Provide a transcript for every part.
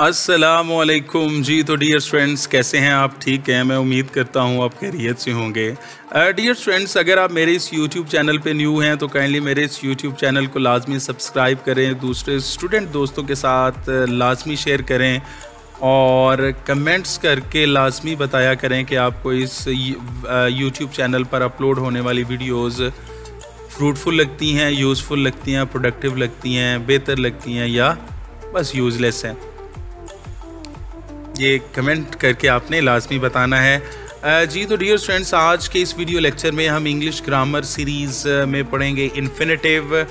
अस्सलामुअलैकुम जी। तो dear students, कैसे हैं आप? ठीक हैं, मैं उम्मीद करता हूं आप खैरियत से होंगे। डियर स्टूडेंट्स, अगर आप मेरे इस यूट्यूब चैनल पे न्यू हैं तो काइंडली मेरे इस यूट्यूब चैनल को लाजमी सब्सक्राइब करें, दूसरे स्टूडेंट दोस्तों के साथ लाजमी शेयर करें और कमेंट्स करके लाजमी बताया करें कि आपको इस यूट्यूब चैनल पर अपलोड होने वाली वीडियोज़ फ्रूटफुल लगती हैं, यूज़फुल लगती हैं, प्रोडक्टिव लगती हैं, बेहतर लगती हैं या बस यूज़लेस हैं। ये कमेंट करके आपने लाजमी बताना है। जी तो डियर स्टूडेंट्स, आज के इस वीडियो लेक्चर में हम इंग्लिश ग्रामर सीरीज़ में पढ़ेंगे इन्फिनेटिव।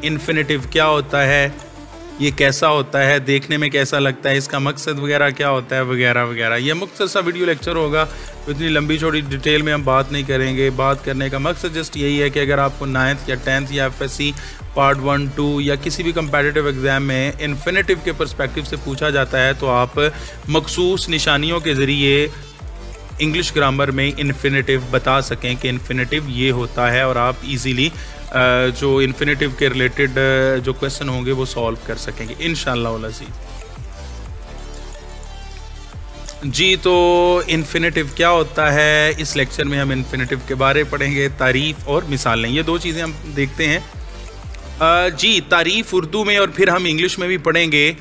इन्फिनेटिव क्या होता है, ये कैसा होता है, देखने में कैसा लगता है, इसका मकसद वगैरह क्या होता है, वगैरह वगैरह। ये मुख्तसर सा वीडियो लेक्चर होगा, इतनी लंबी चौड़ी डिटेल में हम बात नहीं करेंगे। बात करने का मकसद जस्ट यही है कि अगर आपको 9th या 10th या FSC पार्ट 1, 2 या किसी भी कंपैटिटिव एग्ज़ाम में इन्फिनेटिव के पर्सपेक्टिव से पूछा जाता है तो आप मखसूस निशानियों के ज़रिए इंग्लिश ग्रामर में इन्फिनेटिव बता सकें कि इन्फिनेटिव ये होता है, और आप इजीली जो इन्फिनेटिव के रिलेटेड जो क्वेश्चन होंगे वो सॉल्व कर सकेंगे इंशाअल्लाह अज़ीज़। जी तो इन्फिनेटिव क्या होता है, इस लेक्चर में हम इन्फिनेटिव के बारे पढ़ेंगे, तारीफ़ और मिसालें, ये दो चीज़ें हम देखते हैं। जी तारीफ़ उर्दू में और फिर हम इंग्लिश में भी पढ़ेंगे।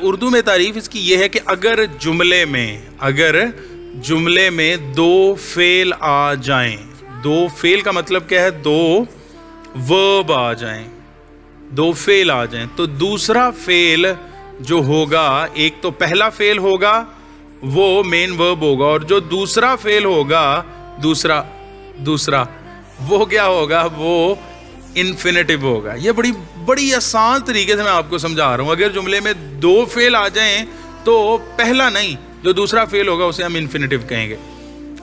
उर्दू में तारीफ़ इसकी ये है कि अगर जुमले में दो फेल आ जाएं, दो फेल का मतलब क्या है, दो वर्ब आ जाएं, दो फेल आ जाएं, तो दूसरा फेल जो होगा, एक तो पहला फेल होगा वो मेन वर्ब होगा, और जो दूसरा फेल होगा दूसरा वो क्या होगा, वो इन्फिनेटिव होगा। ये बड़ी आसान तरीके से मैं आपको समझा रहा हूँ। अगर जुमले में दो फेल आ जाएं तो पहला नहीं, जो दूसरा फेल होगा उसे हम इन्फिनेटिव कहेंगे।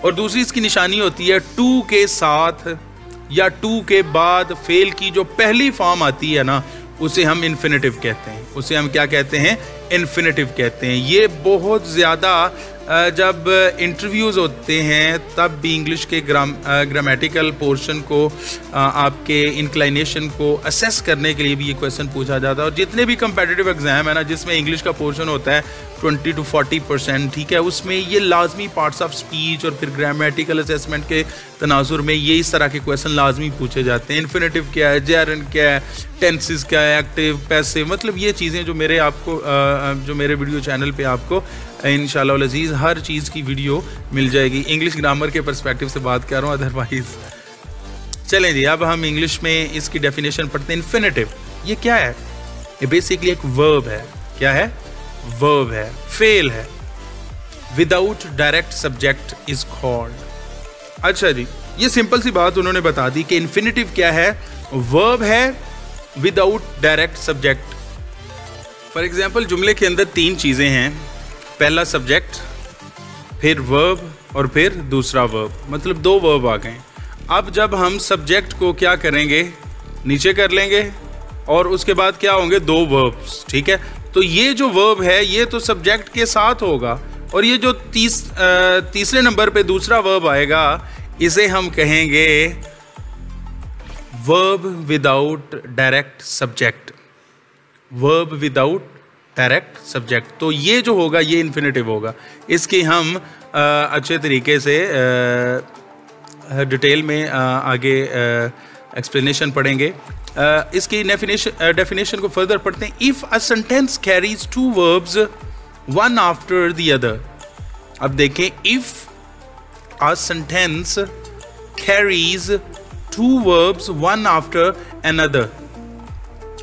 और दूसरी इसकी निशानी होती है टू के साथ या टू के बाद फेल की जो पहली फॉर्म आती है ना, उसे हम इन्फिनेटिव कहते हैं। उसे हम क्या कहते हैं, इन्फिनेटिव कहते हैं। ये बहुत ज़्यादा जब इंटरव्यूज़ होते हैं तब भी इंग्लिश के ग्रामेटिकल पोर्शन को, आपके इंक्लाइनेशन को असेस करने के लिए भी ये क्वेश्चन पूछा जाता है। और जितने भी कंपेटिटिव एग्ज़ाम है ना जिसमें इंग्लिश का पोर्शन होता है 20 to 40%, ठीक है, उसमें ये लाजमी पार्ट्स ऑफ स्पीच और फिर ग्रामेटिकल असेसमेंट के तनाजुर में ये इस तरह के क्वेश्चन लाजमी पूछे जाते हैं। इन्फिनेटिव क्या है, जेरंड क्या है, टेंसेस क्या है, एक्टिव, पैसिव, मतलब ये चीज़ें जो मेरे वीडियो चैनल पे आपको इंशाअल्लाह अज़ीज़ हर चीज़ की वीडियो मिल जाएगी। इंग्लिश ग्रामर के पर्सपेक्टिव से बात कर रहा हूँ, अदरवाइज चलें जी। अब हम इंग्लिश में इसकी डेफिनेशन पढ़ते हैं। इन्फिनेटिव ये क्या है, ये बेसिकली एक वर्ब है। क्या है, वर्ब है, फेल है, without direct subject is called. अच्छा जी, ये सिंपल सी बात उन्होंने बता दी कि इन्फिनेटिव क्या है, वर्ब है without direct subject. For example जुमले के अंदर तीन चीज़ें हैं, पहला सब्जेक्ट, फिर वर्ब और फिर दूसरा वर्ब, मतलब दो वर्ब आ गए। अब जब हम सब्जेक्ट को क्या करेंगे, नीचे कर लेंगे और उसके बाद क्या होंगे, दो वर्ब्स, ठीक है। तो ये जो वर्ब है ये तो सब्जेक्ट के साथ होगा, और ये जो तीसरे नंबर पे दूसरा वर्ब आएगा इसे हम कहेंगे verb without direct subject. Verb without direct subject, तो ये जो होगा ये इन्फिनेटिव होगा। इसकी हम अच्छे तरीके से डिटेल में आगे एक्सप्लेनेशन पढ़ेंगे। इसकी डेफिनेशन को फर्दर पढ़ते हैं। If a sentence carries to verbs one after the other. अब देखें, if a sentence carries to verbs one after another,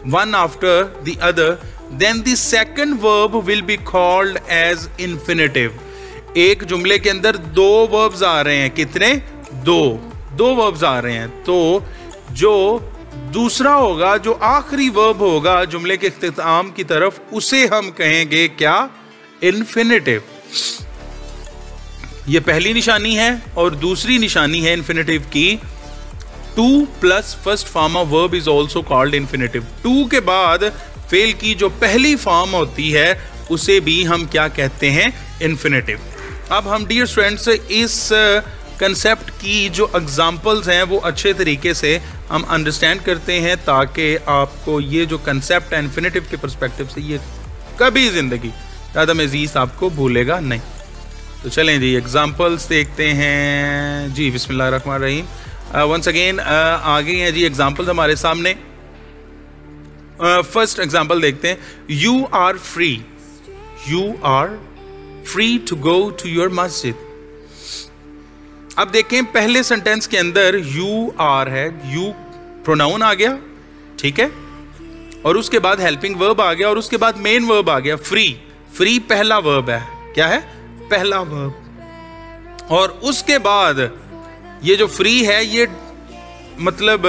one after the other, then the second verb will be called as infinitive। एक जुमले के अंदर दो verbs आ रहे हैं, कितने, दो verbs आ रहे हैं, तो जो दूसरा होगा, जो आखिरी verb होगा जुमले के इख्तिताम की तरफ, उसे हम कहेंगे क्या, infinitive। ये पहली निशानी है, और दूसरी निशानी है इन्फिनेटिव की, 2 plus first form of verb is also called infinitive। 2 के बाद फेल की जो पहली फॉर्म होती है उसे भी हम क्या कहते हैं, इन्फिनेटिव। अब हम डियर स्टूडेंट्स इस कंसेप्ट की जो एग्जांपल्स हैं वो अच्छे तरीके से हम अंडरस्टैंड करते हैं, ताकि आपको ये जो कंसेप्ट है इन्फिनेटिव के पर्सपेक्टिव से ये कभी जिंदगी ज़्यादा मजीद आपको भूलेगा नहीं। तो चलें जी एग्जाम्पल्स देखते हैं जी। बिस्मिल्लाहिर्रहमानिर्रहीम। वंस अगेन आ गई हैं जी एग्जाम्पल्स हमारे सामने। फर्स्ट एग्जाम्पल देखते हैं। You are free to go to your मस्जिद। अब देखें पहले सेंटेंस के अंदर यू आर है, यू प्रोनाउन आ गया, ठीक है, और उसके बाद हेल्पिंग वर्ब आ गया और उसके बाद मेन वर्ब आ गया फ्री पहला वर्ब है। क्या है? पहला वर्ब। और उसके बाद ये जो फ्री है ये मतलब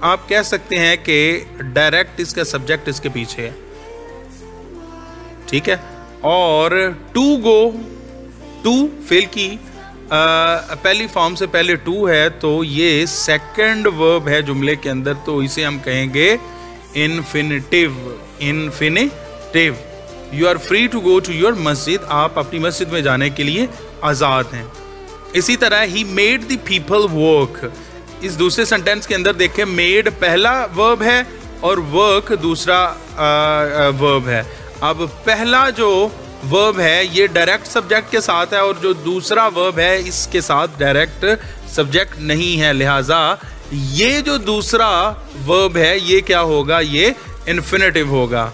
आप कह सकते हैं कि डायरेक्ट इसका सब्जेक्ट इसके पीछे है, ठीक है। और टू फेल की पहली फॉर्म से पहले टू है तो ये सेकंड वर्ब है जुमले के अंदर, तो इसे हम कहेंगे infinitive. You are free to go to your मस्जिद, आप अपनी मस्जिद में जाने के लिए आजाद हैं। इसी तरह he made the people work. इस दूसरे सेंटेंस के अंदर देखें मेड पहला वर्ब है और वर्क दूसरा वर्ब है। अब पहला जो वर्ब है ये डायरेक्ट सब्जेक्ट के साथ है और जो दूसरा वर्ब है इसके साथ डायरेक्ट सब्जेक्ट नहीं है, लिहाजा ये जो दूसरा वर्ब है ये क्या होगा? ये इन्फिनिटिव होगा।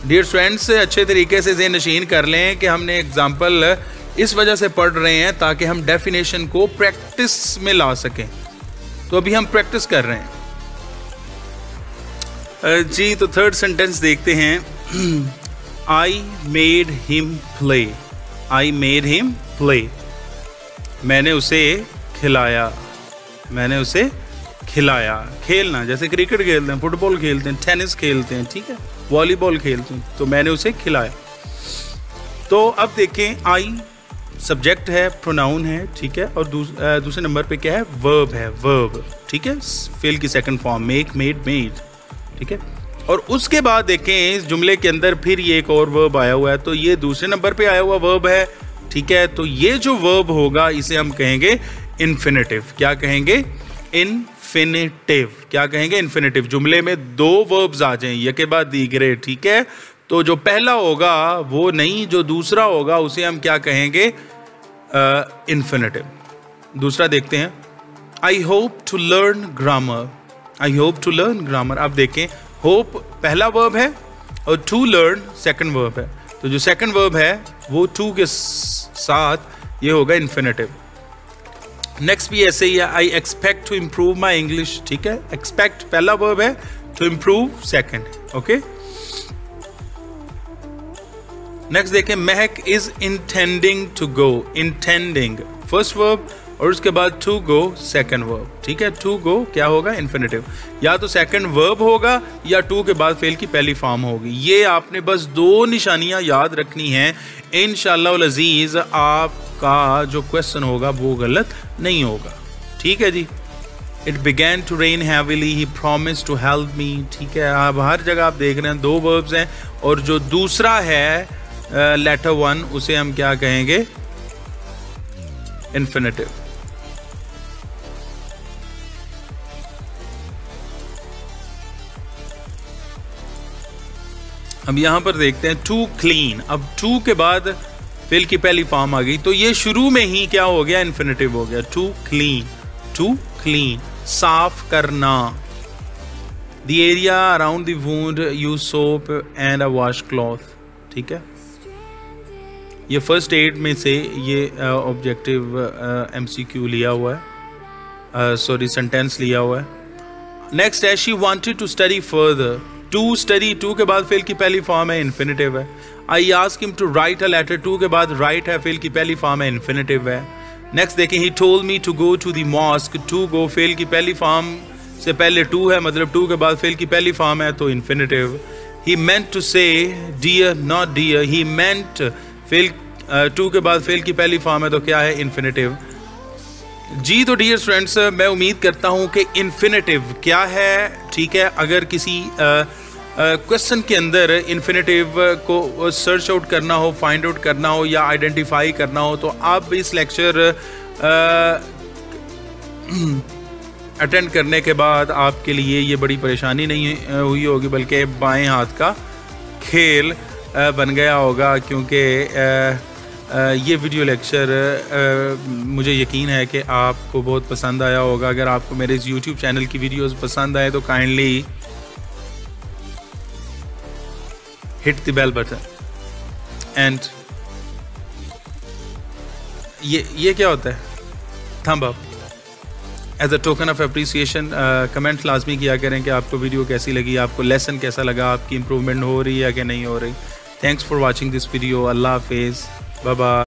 डियर स्टूडेंट्स, अच्छे तरीके से ज़हन नशीन कर लें कि हमने एग्जाम्पल इस वजह से पढ़ रहे हैं ताकि हम डेफिनेशन को प्रैक्टिस में ला सकें। तो अभी हम प्रैक्टिस कर रहे हैं जी। तो थर्ड सेंटेंस देखते हैं। I made him play. मैंने उसे खिलाया। खेलना, जैसे क्रिकेट खेलते हैं, फुटबॉल खेलते हैं, टेनिस खेलते हैं, ठीक है, वॉलीबॉल खेलते हैं, तो मैंने उसे खिलाया। तो अब देखें आई सब्जेक्ट है, प्रोनाउन है, ठीक है, और दूसरे नंबर पे क्या है? वर्ब, ठीक है, फेल की सेकंड फॉर्म मेक, मेड, ठीक है। और उसके बाद देखें इस जुमले के अंदर फिर ये एक और वर्ब आया हुआ है, तो ये दूसरे नंबर पे आया हुआ वर्ब है, ठीक है। तो ये जो वर्ब होगा इसे हम कहेंगे इन्फिनिटिव। क्या कहेंगे? इन्फिनिटिव। जुमले में दो वर्ब्स आ जाएं ये के बाद दीगरे, ठीक है। तो जो पहला होगा वो नहीं, जो दूसरा होगा उसे हम क्या कहेंगे? इन्फिनिटिव। दूसरा देखते हैं। I hope to learn grammar. अब देखें होप पहला वर्ब है और टू लर्न सेकंड वर्ब है, तो जो सेकंड वर्ब है वो टू के साथ ये होगा इन्फिनिटिव। नेक्स्ट भी ऐसे ही है। I expect to improve my English, ठीक है, एक्सपेक्ट पहला वर्ब है, to improve second, okay. Next देखें। Mahak is intending to go. Intending first verb और उसके बाद टू गो सेकंड वर्ब, ठीक है। टू गो क्या होगा? इन्फिनिटिव। या तो सेकंड वर्ब होगा या टू के बाद फेल की पहली फॉर्म होगी। ये आपने बस दो निशानियां याद रखनी हैं। इंशाअल्लाह अज़ीज़ आपका जो क्वेश्चन होगा वो गलत नहीं होगा, ठीक है जी। It began to rain heavily, he promise to help me, ठीक है। अब हर जगह आप देख रहे हैं दो वर्ब्स हैं और जो दूसरा है लेटर वन उसे हम क्या कहेंगे? इन्फिनिटिव। अब यहां पर देखते हैं टू क्लीन। अब टू के बाद फेल की पहली फॉर्म आ गई तो ये शुरू में ही क्या हो गया? इन्फिनिटिव हो गया। टू क्लीन, साफ करना। The area around the wound use soap and a wash cloth, ठीक है। ये फर्स्ट एड में से ये ऑब्जेक्टिव MCQ लिया हुआ है, सेंटेंस लिया हुआ है। नेक्स्ट है she wanted to study further. To study, to के बाद फेल की पहली फॉर्म है, इन्फिनिटिव है। I ask him to write a letter, to के बाद राइट है, फेल की पहली फॉर्म है, इन्फिनिटिव है। नेक्स्ट देखें। He told me to go to the mosque. To go फेल की पहली फॉर्म से पहले टू है, मतलब टू के बाद फेल की पहली फॉर्म है तो infinitive. He meant to say dear, not dear. He meant फेल, टू के बाद फेल की पहली फॉर्म है तो क्या है? इन्फिनिटिव जी। तो डियर स्टूडेंट्स, मैं उम्मीद करता हूं कि इन्फिनिटिव क्या है, ठीक है। अगर किसी क्वेश्चन के अंदर इन्फिनिटिव को सर्च आउट करना हो, फाइंड आउट करना हो या आइडेंटिफाई करना हो तो आप इस लेक्चर अटेंड करने के बाद आपके लिए ये बड़ी परेशानी नहीं हुई होगी, बल्कि बाएं हाथ का खेल बन गया होगा, क्योंकि ये वीडियो लेक्चर मुझे यकीन है कि आपको बहुत पसंद आया होगा। अगर आपको मेरे इस YouTube चैनल की वीडियोस पसंद आए तो kindly hit the bell button and ये क्या होता है, thumb up, as a token of appreciation. Comment लाजमी किया करें कि आपको वीडियो कैसी लगी, आपको लेसन कैसा लगा, आपकी इम्प्रूवमेंट हो रही है कि नहीं हो रही। Thanks for watching this video. अल्लाह हाफिज़, बाय बाय।